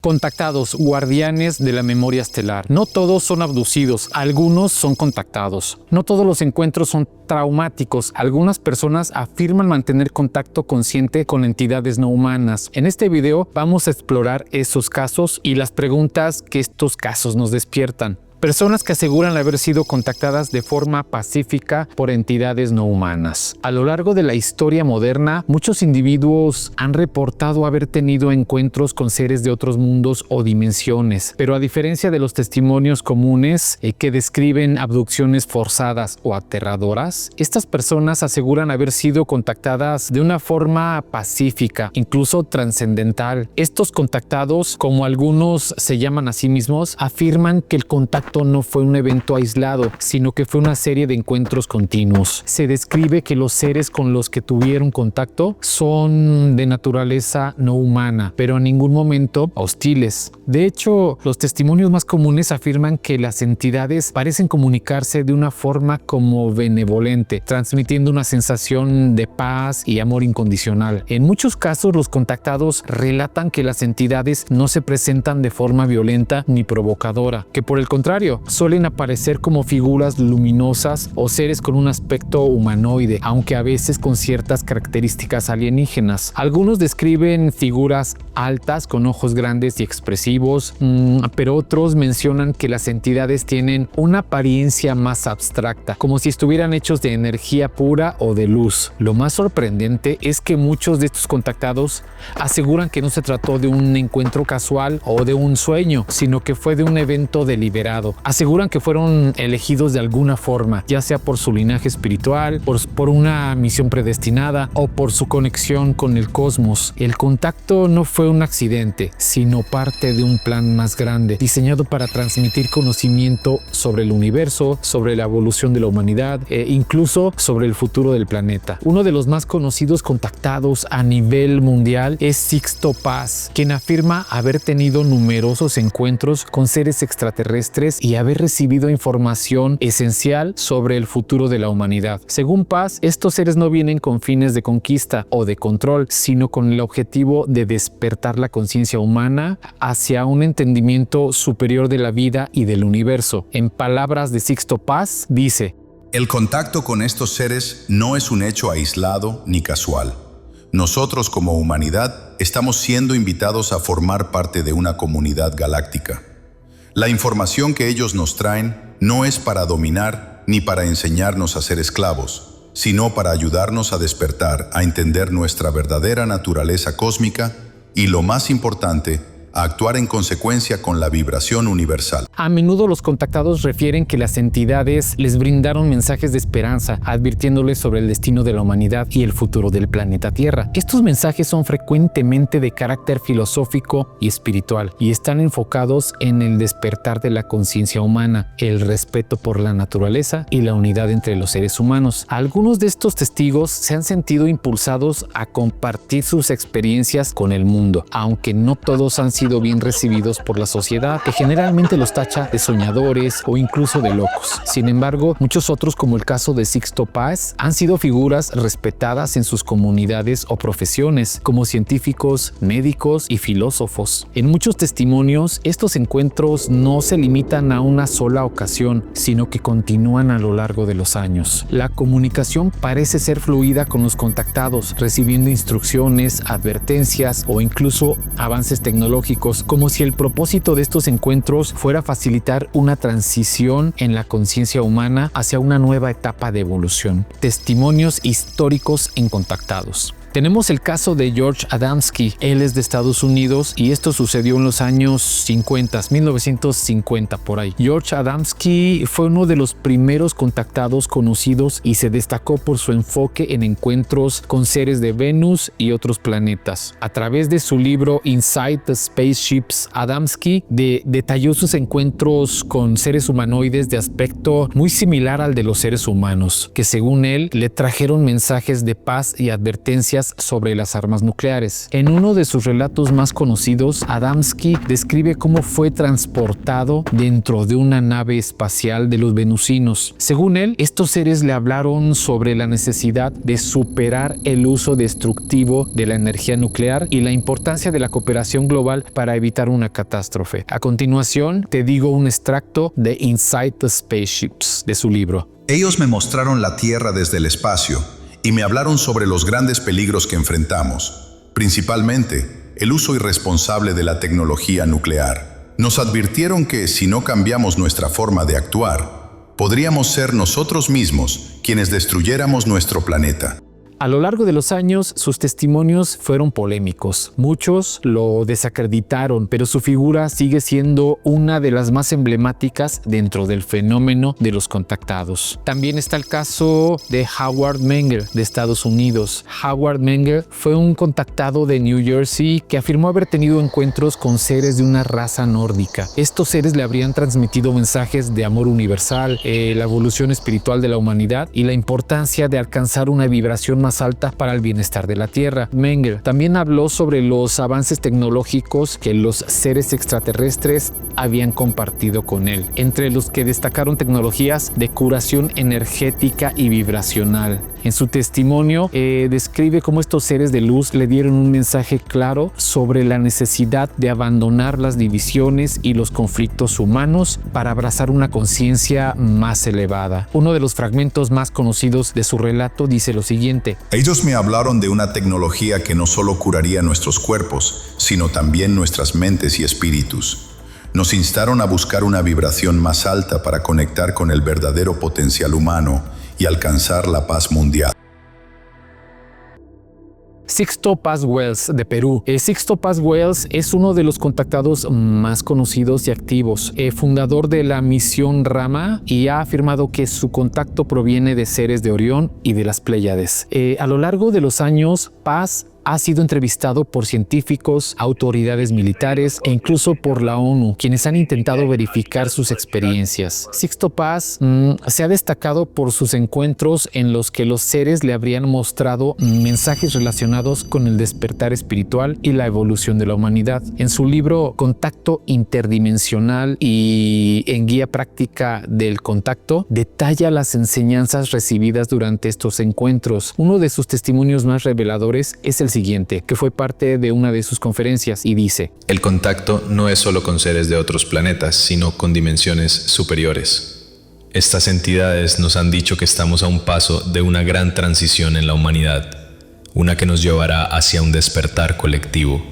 Contactados, guardianes de la memoria estelar. No todos son abducidos, algunos son contactados. No todos los encuentros son traumáticos. Algunas personas afirman mantener contacto consciente con entidades no humanas. En este video vamos a explorar esos casos y las preguntas que estos casos nos despiertan. Personas que aseguran haber sido contactadas de forma pacífica por entidades no humanas. A lo largo de la historia moderna, muchos individuos han reportado haber tenido encuentros con seres de otros mundos o dimensiones, pero a diferencia de los testimonios comunes que describen abducciones forzadas o aterradoras, estas personas aseguran haber sido contactadas de una forma pacífica, incluso trascendental. Estos contactados, como algunos se llaman a sí mismos, afirman que el contacto no fue un evento aislado, sino que fue una serie de encuentros continuos. Se describe que los seres con los que tuvieron contacto son de naturaleza no humana, pero en ningún momento hostiles. De hecho, los testimonios más comunes afirman que las entidades parecen comunicarse de una forma como benevolente, transmitiendo una sensación de paz y amor incondicional. En muchos casos, los contactados relatan que las entidades no se presentan de forma violenta ni provocadora, que por el contrario, suelen aparecer como figuras luminosas o seres con un aspecto humanoide, aunque a veces con ciertas características alienígenas. Algunos describen figuras altas con ojos grandes y expresivos, pero otros mencionan que las entidades tienen una apariencia más abstracta, como si estuvieran hechos de energía pura o de luz. Lo más sorprendente es que muchos de estos contactados aseguran que no se trató de un encuentro casual o de un sueño, sino que fue de un evento deliberado. Aseguran que fueron elegidos de alguna forma, ya sea por su linaje espiritual, por una misión predestinada o por su conexión con el cosmos. El contacto no fue un accidente, sino parte de un plan más grande, diseñado para transmitir conocimiento sobre el universo, sobre la evolución de la humanidad e incluso sobre el futuro del planeta. Uno de los más conocidos contactados a nivel mundial es Sixto Paz, quien afirma haber tenido numerosos encuentros con seres extraterrestres y haber recibido información esencial sobre el futuro de la humanidad. Según Paz, estos seres no vienen con fines de conquista o de control, sino con el objetivo de despertar la conciencia humana hacia un entendimiento superior de la vida y del universo. En palabras de Sixto Paz, dice: el contacto con estos seres no es un hecho aislado ni casual. Nosotros como humanidad estamos siendo invitados a formar parte de una comunidad galáctica. La información que ellos nos traen no es para dominar ni para enseñarnos a ser esclavos, sino para ayudarnos a despertar, a entender nuestra verdadera naturaleza cósmica y, lo más importante, a actuar en consecuencia con la vibración universal. A menudo los contactados refieren que las entidades les brindaron mensajes de esperanza, advirtiéndoles sobre el destino de la humanidad y el futuro del planeta Tierra. Estos mensajes son frecuentemente de carácter filosófico y espiritual y están enfocados en el despertar de la conciencia humana, el respeto por la naturaleza y la unidad entre los seres humanos. Algunos de estos testigos se han sentido impulsados a compartir sus experiencias con el mundo, aunque no todos han sido bien recibidos por la sociedad, que generalmente los tacha de soñadores o incluso de locos. Sin embargo, muchos otros, como el caso de Sixto Paz, han sido figuras respetadas en sus comunidades o profesiones, como científicos, médicos y filósofos. En muchos testimonios, estos encuentros no se limitan a una sola ocasión, sino que continúan a lo largo de los años. La comunicación parece ser fluida con los contactados, recibiendo instrucciones, advertencias o incluso avances tecnológicos, como si el propósito de estos encuentros fuera facilitar una transición en la conciencia humana hacia una nueva etapa de evolución. Testimonios históricos en contactados. Tenemos el caso de George Adamski. Él es de Estados Unidos y esto sucedió en los años 50, 1950 por ahí. George Adamski fue uno de los primeros contactados conocidos y se destacó por su enfoque en encuentros con seres de Venus y otros planetas. A través de su libro Inside the Spaceships, Adamski detalló sus encuentros con seres humanoides de aspecto muy similar al de los seres humanos, que según él le trajeron mensajes de paz y advertencias advertencias sobre las armas nucleares. En uno de sus relatos más conocidos, Adamski describe cómo fue transportado dentro de una nave espacial de los venusinos. Según él, estos seres le hablaron sobre la necesidad de superar el uso destructivo de la energía nuclear y la importancia de la cooperación global para evitar una catástrofe. A continuación, te digo un extracto de Inside the Spaceships de su libro. Ellos me mostraron la Tierra desde el espacio y me hablaron sobre los grandes peligros que enfrentamos, principalmente el uso irresponsable de la tecnología nuclear. Nos advirtieron que si no cambiamos nuestra forma de actuar, podríamos ser nosotros mismos quienes destruyéramos nuestro planeta. A lo largo de los años, sus testimonios fueron polémicos. Muchos lo desacreditaron, pero su figura sigue siendo una de las más emblemáticas dentro del fenómeno de los contactados. También está el caso de Howard Menger, de Estados Unidos. Howard Menger fue un contactado de New Jersey que afirmó haber tenido encuentros con seres de una raza nórdica. Estos seres le habrían transmitido mensajes de amor universal, la evolución espiritual de la humanidad y la importancia de alcanzar una vibración más alta para el bienestar de la Tierra. Menger también habló sobre los avances tecnológicos que los seres extraterrestres habían compartido con él, entre los que destacaron tecnologías de curación energética y vibracional. En su testimonio describe cómo estos seres de luz le dieron un mensaje claro sobre la necesidad de abandonar las divisiones y los conflictos humanos para abrazar una conciencia más elevada. Uno de los fragmentos más conocidos de su relato dice lo siguiente: Ellos me hablaron de una tecnología que no solo curaría nuestros cuerpos, sino también nuestras mentes y espíritus. Nos instaron a buscar una vibración más alta para conectar con el verdadero potencial humano y alcanzar la paz mundial. Sixto Paz Wells, de Perú. Sixto Paz Wells es uno de los contactados más conocidos y activos, fundador de la misión Rama, y ha afirmado que su contacto proviene de seres de Orión y de las Pléyades. A lo largo de los años, Paz ha sido entrevistado por científicos, autoridades militares e incluso por la ONU, quienes han intentado verificar sus experiencias. Sixto Paz se ha destacado por sus encuentros en los que los seres le habrían mostrado mensajes relacionados con el despertar espiritual y la evolución de la humanidad. En su libro Contacto Interdimensional y en Guía Práctica del Contacto, detalla las enseñanzas recibidas durante estos encuentros. Uno de sus testimonios más reveladores es el siguiente, que fue parte de una de sus conferencias, y dice: El contacto no es solo con seres de otros planetas, sino con dimensiones superiores. Estas entidades nos han dicho que estamos a un paso de una gran transición en la humanidad, una que nos llevará hacia un despertar colectivo.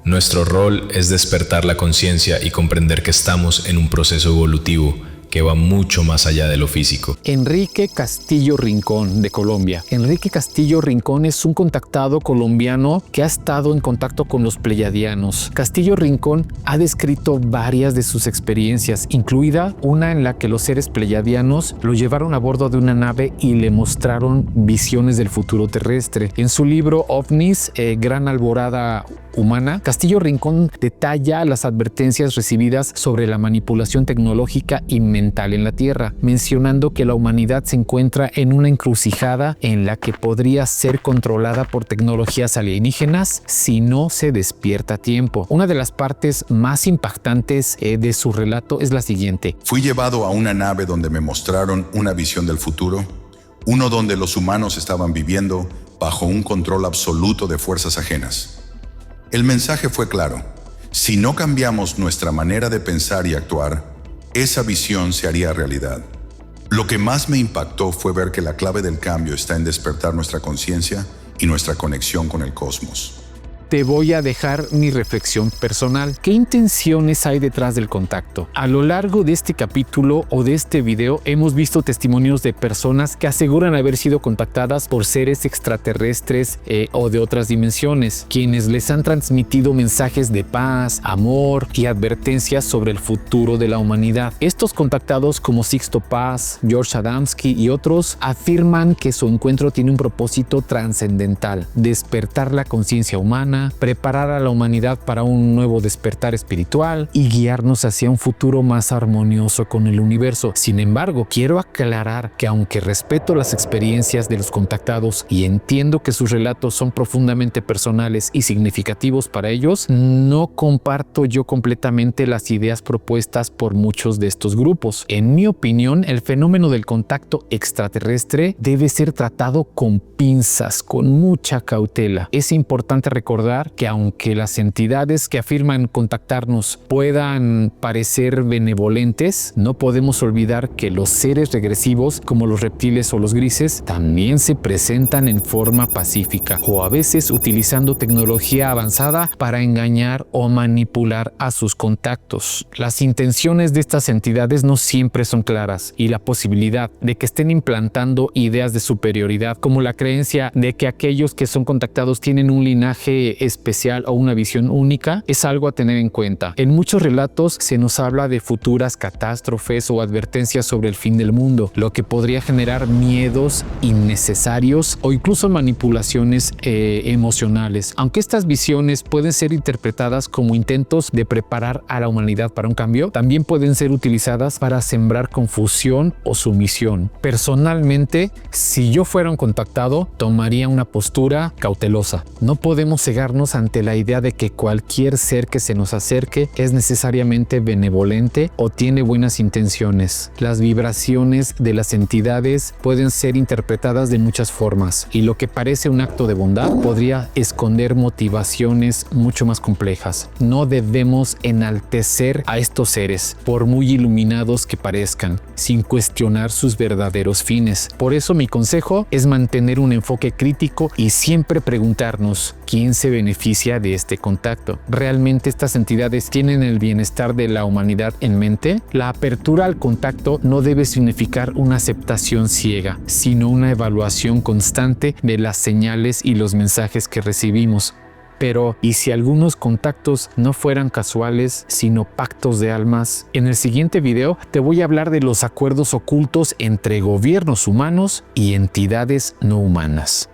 Nuestro rol es despertar la conciencia y comprender que estamos en un proceso evolutivo que va mucho más allá de lo físico. Enrique Castillo Rincón, de Colombia. Enrique Castillo Rincón es un contactado colombiano que ha estado en contacto con los pleyadianos. Castillo Rincón ha descrito varias de sus experiencias, incluida una en la que los seres pleyadianos lo llevaron a bordo de una nave y le mostraron visiones del futuro terrestre. En su libro OVNIs, Gran Alborada Humana, Castillo Rincón detalla las advertencias recibidas sobre la manipulación tecnológica y mental en la Tierra, mencionando que la humanidad se encuentra en una encrucijada en la que podría ser controlada por tecnologías alienígenas si no se despierta a tiempo. Una de las partes más impactantes de su relato es la siguiente. Fui llevado a una nave donde me mostraron una visión del futuro, uno donde los humanos estaban viviendo bajo un control absoluto de fuerzas ajenas. El mensaje fue claro: si no cambiamos nuestra manera de pensar y actuar, esa visión se haría realidad. Lo que más me impactó fue ver que la clave del cambio está en despertar nuestra conciencia y nuestra conexión con el cosmos. Te voy a dejar mi reflexión personal. ¿Qué intenciones hay detrás del contacto? A lo largo de este capítulo o de este video hemos visto testimonios de personas que aseguran haber sido contactadas por seres extraterrestres o de otras dimensiones, quienes les han transmitido mensajes de paz, amor y advertencias sobre el futuro de la humanidad. Estos contactados, como Sixto Paz, George Adamski y otros, afirman que su encuentro tiene un propósito trascendental: despertar la conciencia humana, humana, preparar a la humanidad para un nuevo despertar espiritual y guiarnos hacia un futuro más armonioso con el universo. Sin embargo, quiero aclarar que aunque respeto las experiencias de los contactados y entiendo que sus relatos son profundamente personales y significativos para ellos, no comparto yo completamente las ideas propuestas por muchos de estos grupos. En mi opinión, el fenómeno del contacto extraterrestre debe ser tratado con pinzas, con mucha cautela. Es importante recordar que aunque las entidades que afirman contactarnos puedan parecer benevolentes, no podemos olvidar que los seres regresivos, como los reptiles o los grises, también se presentan en forma pacífica o a veces utilizando tecnología avanzada para engañar o manipular a sus contactos. Las intenciones de estas entidades no siempre son claras y la posibilidad de que estén implantando ideas de superioridad, como la creencia de que aquellos que son contactados tienen un linaje especial o una visión única, es algo a tener en cuenta. En muchos relatos se nos habla de futuras catástrofes o advertencias sobre el fin del mundo, lo que podría generar miedos innecesarios o incluso manipulaciones emocionales. Aunque estas visiones pueden ser interpretadas como intentos de preparar a la humanidad para un cambio, también pueden ser utilizadas para sembrar confusión o sumisión. Personalmente, si yo fuera un contactado, tomaría una postura cautelosa. No podemos cegarnos ante la idea de que cualquier ser que se nos acerque es necesariamente benevolente o tiene buenas intenciones. Las vibraciones de las entidades pueden ser interpretadas de muchas formas y lo que parece un acto de bondad podría esconder motivaciones mucho más complejas. No debemos enaltecer a estos seres, por muy iluminados que parezcan, sin cuestionar sus verdaderos fines. Por eso mi consejo es mantener un enfoque crítico y siempre preguntarnos quién se beneficia de este contacto. ¿Realmente estas entidades tienen el bienestar de la humanidad en mente? La apertura al contacto no debe significar una aceptación ciega, sino una evaluación constante de las señales y los mensajes que recibimos. Pero, ¿y si algunos contactos no fueran casuales, sino pactos de almas? En el siguiente video te voy a hablar de los acuerdos ocultos entre gobiernos humanos y entidades no humanas.